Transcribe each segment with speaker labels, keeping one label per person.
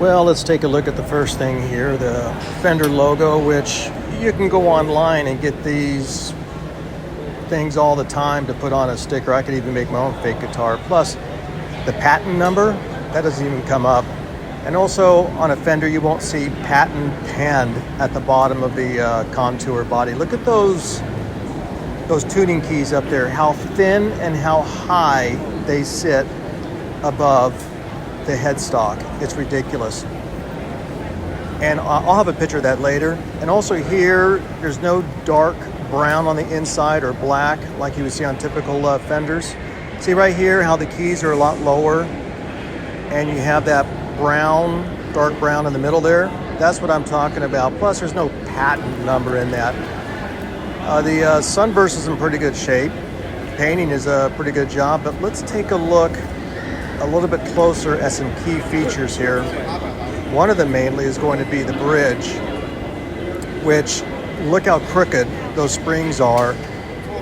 Speaker 1: Well, let's take a look at the first thing here, the Fender logo, which you can go online and get these things all the time to put on a sticker. I could even make my own fake guitar. Plus, the patent number, that doesn't even come up. And also on a Fender, you won't see patent penned at the bottom of the contour body. Look at those tuning keys up there, how thin and how high they sit above the headstock. It's ridiculous. And I'll have a picture of that later. And also here, there's no dark brown on the inside or black like you would see on typical Fenders. See right here how the keys are a lot lower and you have that brown, dark brown in the middle there. That's what I'm talking about. Plus there's no patent number in that. The sunburst is in pretty good shape. Painting is a pretty good job, but let's take a look a little bit closer at some key features here. One of them mainly is going to be the bridge, which look how crooked those springs are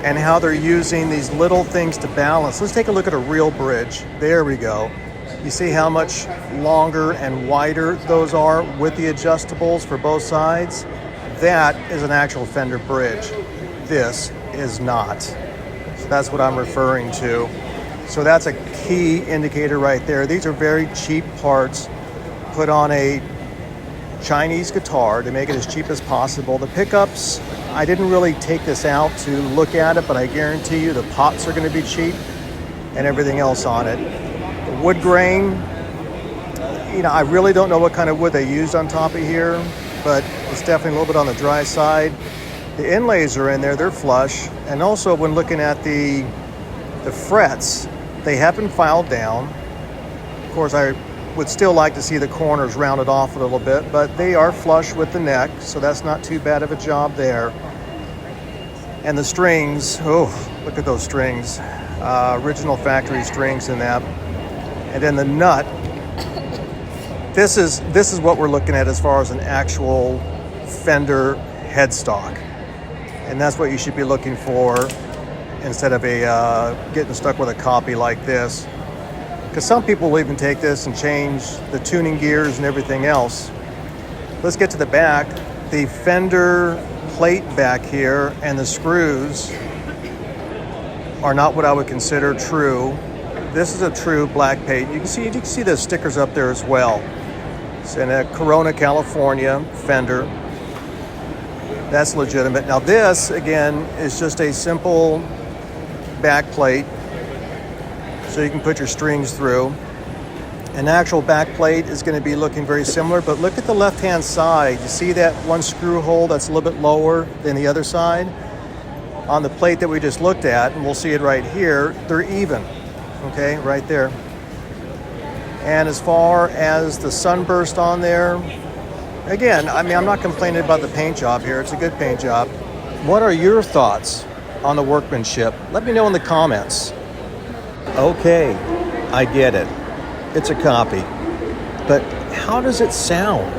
Speaker 1: and how they're using these little things to balance. Let's take a look at a real bridge. There we go. You see how much longer and wider those are with the adjustables for both sides? That is an actual Fender bridge. This is not. So that's what I'm referring to. So that's a key indicator right there. These are very cheap parts put on a Chinese guitar to make it as cheap as possible. The pickups, I didn't really take this out to look at it, but I guarantee you the pots are going to be cheap and everything else on it. The wood grain, I really don't know what kind of wood they used on top of here, but it's definitely a little bit on the dry side. The inlays are in there, they're flush. And also when looking at the frets, they have been filed down. Of course, I would still like to see the corners rounded off a little bit, but they are flush with the neck, so that's not too bad of a job there. And the strings, oh, look at those strings. Original factory strings in that. And then the nut, this is what we're looking at as far as an actual Fender headstock. And that's what you should be looking for instead of getting stuck with a copy like this. Because some people will even take this and change the tuning gears and everything else. Let's get to the back. The Fender plate back here and the screws are not what I would consider true. This is a true black paint. You can see the stickers up there as well. It's in a Corona, California Fender. That's legitimate. Now this, again, is just a simple back plate, so you can put your strings through. An actual back plate is going to be looking very similar, but look at the left-hand side. You see that one screw hole that's a little bit lower than the other side? On the plate that we just looked at, and we'll see it right here, they're even, okay, right there. And as far as the sunburst on there, again, I'm not complaining about the paint job here. It's a good paint job. What are your thoughts on the workmanship? Let me know in the comments. Okay, I get it. It's a copy. But how does it sound?